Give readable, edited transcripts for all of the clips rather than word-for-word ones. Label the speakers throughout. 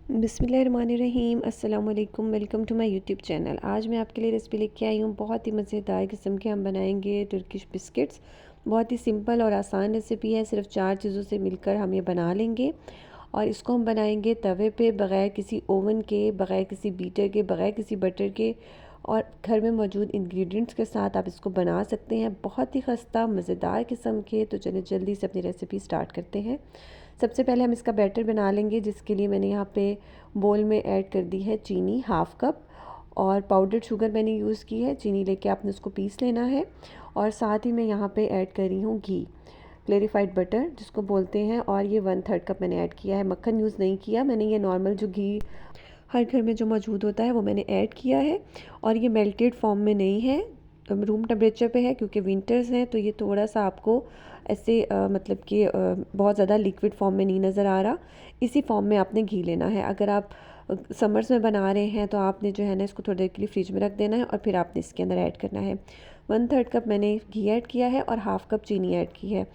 Speaker 1: बिस्मिल्लाहिर्रहमानिर्रहीम। अस्सलाम वालेकुम। Welcome to my YouTube channel. आज मैं आपके लिए रेसिपी लेके आई हूँ। बहुत ही मज़ेदार किस्म के हम बनाएंगे तुर्किश बिस्किट्स। बहुत ही सिंपल और आसान रेसिपी है। सिर्फ 4 चीज़ों से मिलकर हम ये बना लेंगे और इसको हम बनाएंगे तवे पे, बग़ैर किसी ओवन के, बग़ैर किसी बीटर के, बग़ैर किसी बटर के, और घर में मौजूद इंग्रेडिएंट्स के साथ आप इसको बना सकते हैं। बहुत ही खस्ता मज़ेदार किस्म के। तो चलिए जल्दी से अपनी रेसिपी स्टार्ट करते हैं। सबसे पहले हम इसका बैटर बना लेंगे, जिसके लिए मैंने यहाँ पे बोल में ऐड कर दी है चीनी हाफ़ कप, और पाउडर्ड शुगर मैंने यूज़ की है। चीनी लेके आपने उसको पीस लेना है। और साथ ही मैं यहाँ पे ऐड कर रही हूँ घी, क्लेरिफाइड बटर जिसको बोलते हैं, और ये 1/3 कप मैंने ऐड किया है। मक्खन यूज़ नहीं किया मैंने, ये नॉर्मल जो घी हर घर में जो मौजूद होता है वो मैंने ऐड किया है। और ये मेल्टेड फॉर्म में नहीं है, रूम टेम्परेचर पे है, क्योंकि विंटर्स हैं तो ये थोड़ा सा आपको ऐसे मतलब कि बहुत ज़्यादा लिक्विड फॉर्म में नहीं नज़र आ रहा। इसी फॉर्म में आपने घी लेना है। अगर आप समर्स में बना रहे हैं तो आपने जो है ना इसको थोड़ी देर के लिए फ्रिज में रख देना है, और फिर आपने इसके अंदर ऐड करना है। 1/3 कप मैंने घी ऐड किया है और हाफ़ कप चीनी ऐड की है।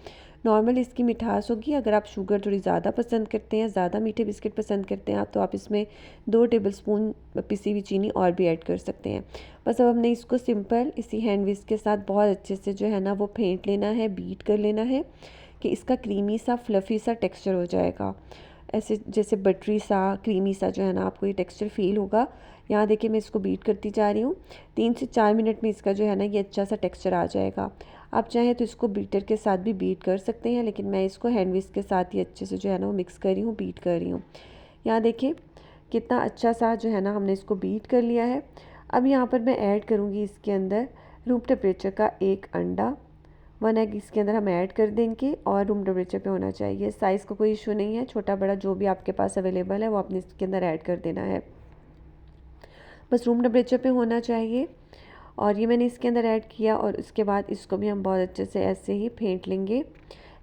Speaker 1: नॉर्मल इसकी मिठास होगी। अगर आप शुगर थोड़ी ज़्यादा पसंद करते हैं, ज़्यादा मीठे बिस्किट पसंद करते हैं आप, तो आप इसमें 2 टेबलस्पून पिसी हुई चीनी और भी ऐड कर सकते हैं। बस अब हमने इसको सिंपल इसी हैंड विस्क के साथ बहुत अच्छे से जो है ना वो फेंट लेना है, बीट कर लेना है, कि इसका क्रीमी सा फ्लफ़ी सा टेक्सचर हो जाएगा। ऐसे जैसे बटरी सा, क्रीमी सा जो है ना आपको ये टेक्सचर फ़ील होगा। यहाँ देखिए मैं इसको बीट करती जा रही हूँ। 3 से 4 मिनट में इसका जो है ना ये अच्छा सा टेक्सचर आ जाएगा। आप चाहें तो इसको बीटर के साथ भी बीट कर सकते हैं, लेकिन मैं इसको हैंड विस्क के साथ ही अच्छे से जो है ना वो मिक्स कर रही हूँ, बीट कर रही हूँ। यहाँ देखिए कितना अच्छा सा जो है ना हमने इसको बीट कर लिया है। अब यहाँ पर मैं ऐड करूँगी इसके अंदर रूम टेम्परेचर का 1 अंडा। 1 एग इसके अंदर हम ऐड कर देंगे, और रूम टेम्परेचर पे होना चाहिए। साइज़ का कोई इशू नहीं है, छोटा बड़ा जो भी आपके पास अवेलेबल है वो आपने इसके अंदर ऐड कर देना है। बस रूम टेम्परेचर पे होना चाहिए। और ये मैंने इसके अंदर ऐड किया, और उसके बाद इसको भी हम बहुत अच्छे से ऐसे ही फेंट लेंगे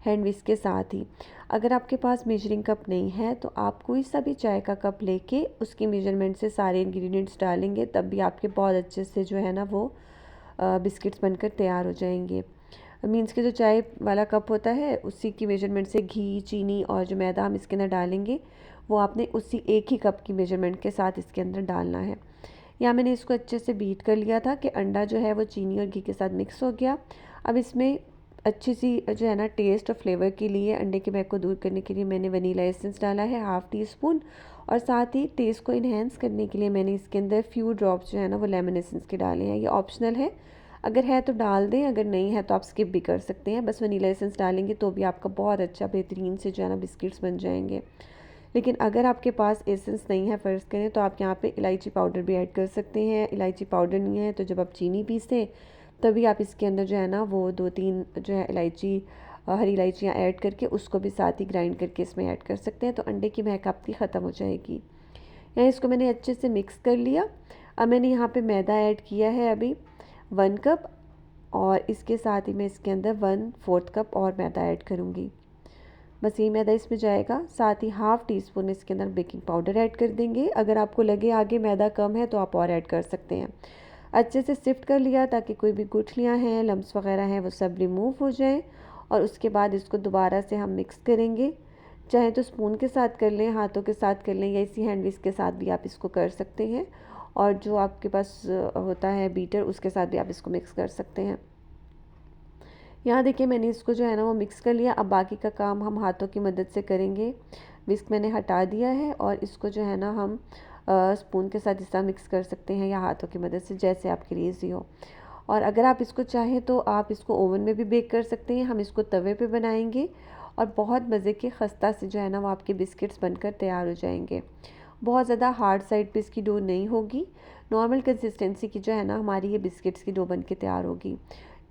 Speaker 1: हैंड विस्क के साथ ही। अगर आपके पास मेजरिंग कप नहीं है तो आप कोई सा भी चाय का कप लेके उसकी मेजरमेंट से सारे इंग्रेडिएंट्स डालेंगे, तब भी आपके बहुत अच्छे से जो है ना वो बिस्किट्स बनकर तैयार हो जाएंगे। मीन्स के जो चाय वाला कप होता है उसी की मेजरमेंट से घी, चीनी और जो मैदा हम इसके अंदर डालेंगे वो आपने उसी एक ही कप की मेजरमेंट के साथ इसके अंदर डालना है। यहाँ मैंने इसको अच्छे से बीट कर लिया था कि अंडा जो है वो चीनी और घी के साथ मिक्स हो गया। अब इसमें अच्छी सी जो है ना टेस्ट और फ्लेवर के लिए, अंडे के महक को दूर करने के लिए मैंने वनीला एसेंस डाला है हाफ़ टी स्पून, और साथ ही टेस्ट को इन्हेंस करने के लिए मैंने इसके अंदर फ्यू ड्रॉप्स जो है ना वो लेमन एसेंस के डाले हैं। ये ऑप्शनल है, अगर है तो डाल दें, अगर नहीं है तो आप स्किप भी कर सकते हैं। बस वनीला एसेंस डालेंगे तो भी आपका बहुत अच्छा बेहतरीन से जो है ना बिस्किट्स बन जाएंगे। लेकिन अगर आपके पास एसेंस नहीं है फ़र्ज़ करें, तो आप यहाँ पे इलायची पाउडर भी ऐड कर सकते हैं। इलायची पाउडर नहीं है तो जब आप चीनी पीसें तभी आप इसके अंदर जो है ना वो 2-3 जो है इलायची, हरी इलायचियाँ ऐड करके उसको भी साथ ही ग्राइंड करके इसमें ऐड कर सकते हैं, तो अंडे की महक आपकी ख़त्म हो जाएगी। यहाँ इसको मैंने अच्छे से मिक्स कर लिया। अब मैंने यहाँ पे मैदा ऐड किया है अभी 1 कप, और इसके साथ ही मैं इसके अंदर 1/4 कप और मैदा ऐड करूँगी। बस यही मैदा इसमें जाएगा। साथ ही हाफ़ टी स्पून इसके अंदर बेकिंग पाउडर ऐड कर देंगे। अगर आपको लगे आगे मैदा कम है तो आप और ऐड कर सकते हैं। अच्छे से सिफ्ट कर लिया ताकि कोई भी गुठलियाँ हैं, लम्स वगैरह हैं, वो सब रिमूव हो जाए। और उसके बाद इसको दोबारा से हम मिक्स करेंगे। चाहे तो स्पून के साथ कर लें, हाथों के साथ कर लें, या इसी हैंड विस्क के साथ भी आप इसको कर सकते हैं। और जो आपके पास होता है बीटर, उसके साथ भी आप इसको मिक्स कर सकते हैं। यहाँ देखिए मैंने इसको जो है ना वो मिक्स कर लिया। अब बाकी का काम हम हाथों की मदद से करेंगे। विस्क मैंने हटा दिया है, और इसको जो है ना हम स्पून के साथ इस तरह मिक्स कर सकते हैं, या हाथों की मदद से, जैसे आपके लिए ईजी हो। और अगर आप इसको चाहें तो आप इसको ओवन में भी बेक कर सकते हैं। हम इसको तवे पे बनाएंगे, और बहुत मज़े के खस्ता से जो है ना वो आपके बिस्किट्स बनकर तैयार हो जाएंगे। बहुत ज़्यादा हार्ड साइड पे इसकी डो नहीं होगी। नॉर्मल कंसिस्टेंसी की जो है ना हमारी ये बिस्किट्स की डो बन के तैयार होगी।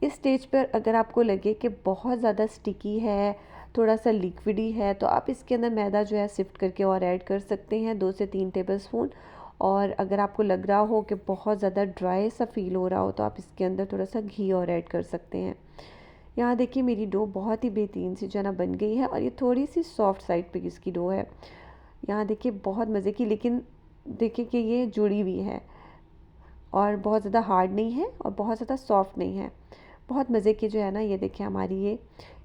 Speaker 1: इस स्टेज पर अगर आपको लगे कि बहुत ज़्यादा स्टिकी है, थोड़ा सा लिक्विडी है, तो आप इसके अंदर मैदा जो है सिफ्ट करके और ऐड कर सकते हैं, 2 से 3 टेबलस्पून। और अगर आपको लग रहा हो कि बहुत ज़्यादा ड्राई सा फील हो रहा हो, तो आप इसके अंदर थोड़ा सा घी और ऐड कर सकते हैं। यहाँ देखिए मेरी डो बहुत ही बेहतरीन सी जो है ना बन गई है, और ये थोड़ी सी सॉफ्ट साइड पे इसकी डो है। यहाँ देखिए बहुत मज़े की, लेकिन देखिए कि ये जुड़ी हुई है, और बहुत ज़्यादा हार्ड नहीं है और बहुत ज़्यादा सॉफ्ट नहीं है। बहुत मज़े की जो है ना, ये देखिए हमारी ये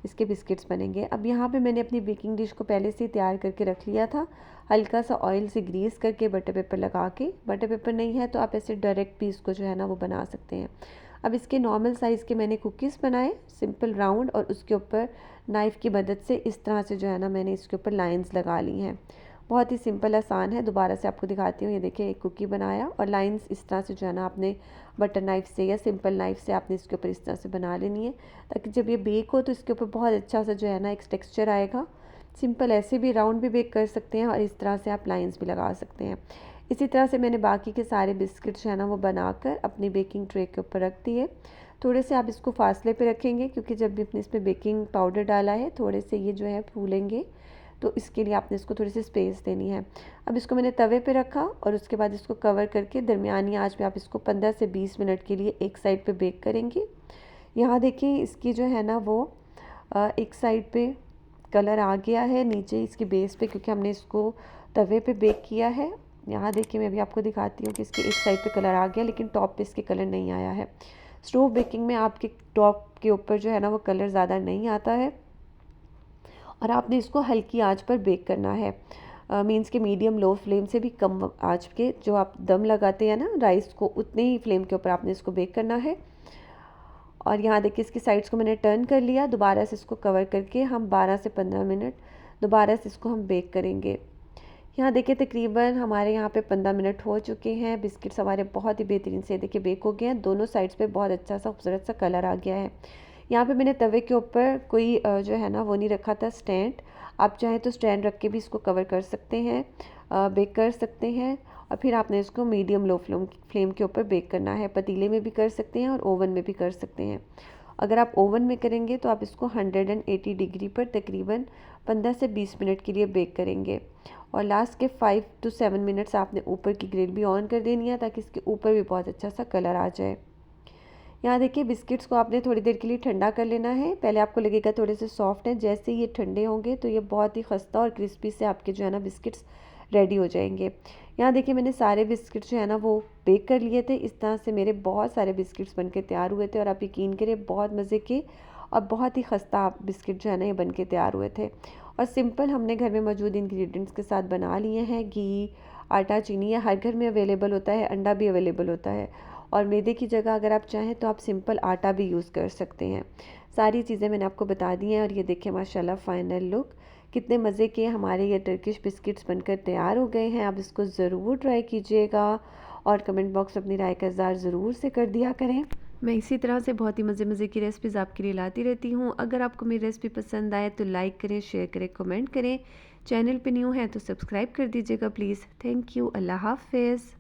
Speaker 1: इसके बिस्किट्स बनेंगे। अब यहाँ पे मैंने अपनी बेकिंग डिश को पहले से ही तैयार करके रख लिया था, हल्का सा ऑयल से ग्रीस करके बटर पेपर लगा के। बटर पेपर नहीं है तो आप ऐसे डायरेक्ट भी इसको जो है ना वो बना सकते हैं। अब इसके नॉर्मल साइज़ के मैंने कुकीज़ बनाए, सिंपल राउंड, और उसके ऊपर नाइफ़ की मदद से इस तरह से जो है ना मैंने इसके ऊपर लाइंस लगा ली हैं। बहुत ही सिंपल आसान है। दोबारा से आपको दिखाती हूँ। ये देखिए एक कुकी बनाया और लाइंस इस तरह से जो है ना आपने बटर नाइफ़ से या सिंपल नाइफ़ से आपने इसके ऊपर इस तरह से बना लेनी है, ताकि जब ये बेक हो तो इसके ऊपर बहुत अच्छा सा जो है ना एक टेक्स्चर आएगा। सिंपल ऐसे भी राउंड भी बेक कर सकते हैं और इस तरह से आप लाइंस भी लगा सकते हैं। इसी तरह से मैंने बाकी के सारे बिस्किट जो है ना वो बनाकर अपनी बेकिंग ट्रे के ऊपर रख दिए। थोड़े से आप इसको फासले पे रखेंगे, क्योंकि जब भी आपने इसमें बेकिंग पाउडर डाला है थोड़े से ये जो है फूलेंगे, तो इसके लिए आपने इसको थोड़ी सी स्पेस देनी है। अब इसको मैंने तवे पे रखा और उसके बाद इसको कवर करके दरमियानी आंच पे आप इसको 15 से 20 मिनट के लिए एक साइड पे बेक करेंगे। यहाँ देखिए इसकी जो है ना वो एक साइड पे कलर आ गया है, नीचे इसके बेस पे, क्योंकि हमने इसको तवे पे बेक किया है। यहाँ देखिए मैं भी आपको दिखाती हूँ कि इसके एक साइड पे कलर आ गया, लेकिन टॉप पे इसके कलर नहीं आया है। स्टोव बेकिंग में आपके टॉप के ऊपर जो है ना वो कलर ज़्यादा नहीं आता है और आपने इसको हल्की आंच पर बेक करना है। मीन्स के मीडियम लो फ्लेम से भी कम आंच के जो आप दम लगाते हैं ना राइस को, उतने ही फ्लेम के ऊपर आपने इसको बेक करना है। और यहाँ देखिए इसकी साइड्स को मैंने टर्न कर लिया। दोबारा से इसको कवर करके हम 12 से 15 मिनट दोबारा से इसको हम बेक करेंगे। यहाँ देखिए तकरीबन हमारे यहाँ पे 15 मिनट हो चुके हैं। बिस्किट्स हमारे बहुत ही बेहतरीन से देखिए बेक हो गए हैं। दोनों साइड्स पे बहुत अच्छा सा खूबसूरत सा कलर आ गया है। यहाँ पे मैंने तवे के ऊपर कोई जो है ना वो नहीं रखा था स्टैंड। आप चाहें तो स्टैंड रख के भी इसको कवर कर सकते हैं, बेक कर सकते हैं। और फिर आपने इसको मीडियम लो फ्लेम के ऊपर बेक करना है। पतीले में भी कर सकते हैं और ओवन में भी कर सकते हैं। अगर आप ओवन में करेंगे तो आप इसको 180 डिग्री पर तकरीबन 15 से 20 मिनट के लिए बेक करेंगे। और लास्ट के 5 to 7 मिनट्स आपने ऊपर की ग्रिल भी ऑन कर देनी है, ताकि इसके ऊपर भी बहुत अच्छा सा कलर आ जाए। यहाँ देखिए बिस्किट्स को आपने थोड़ी देर के लिए ठंडा कर लेना है। पहले आपको लगेगा थोड़े से सॉफ्ट हैं, जैसे ये ठंडे होंगे तो ये बहुत ही खस्ता और क्रिस्पी से आपके जो है ना बिस्किट्स रेडी हो जाएंगे। यहाँ देखिए मैंने सारे बिस्किट्स जो है ना वो बेक कर लिए थे। इस तरह से मेरे बहुत सारे बिस्किट्स बनके तैयार हुए थे और आप यकीन करें बहुत मज़े के और बहुत ही खस्ता बिस्किट जो है ना ये बनके तैयार हुए थे। और सिंपल हमने घर में मौजूद इंग्रेडिएंट्स के साथ बना लिए हैं। घी, आटा, चीनी या हर घर में अवेलेबल होता है, अंडा भी अवेलेबल होता है। और मैदे की जगह अगर आप चाहें तो आप सिंपल आटा भी यूज़ कर सकते हैं। सारी चीज़ें मैंने आपको बता दी हैं। और ये देखिए माशाल्लाह फाइनल लुक कितने मज़े के हमारे ये टर्किश बिस्किट्स बनकर तैयार हो गए हैं। आप इसको ज़रूर ट्राई कीजिएगा और कमेंट बॉक्स में अपनी राय का इज़हार ज़रूर से कर दिया करें। मैं इसी तरह से बहुत ही मज़े की रेसिपीज़ आपके लिए लाती रहती हूँ। अगर आपको मेरी रेसिपी पसंद आए तो लाइक करें, शेयर करें, कमेंट करें। चैनल पे न्यू है तो सब्सक्राइब कर दीजिएगा प्लीज़। Thank you. अल्लाह हाफ़िज़।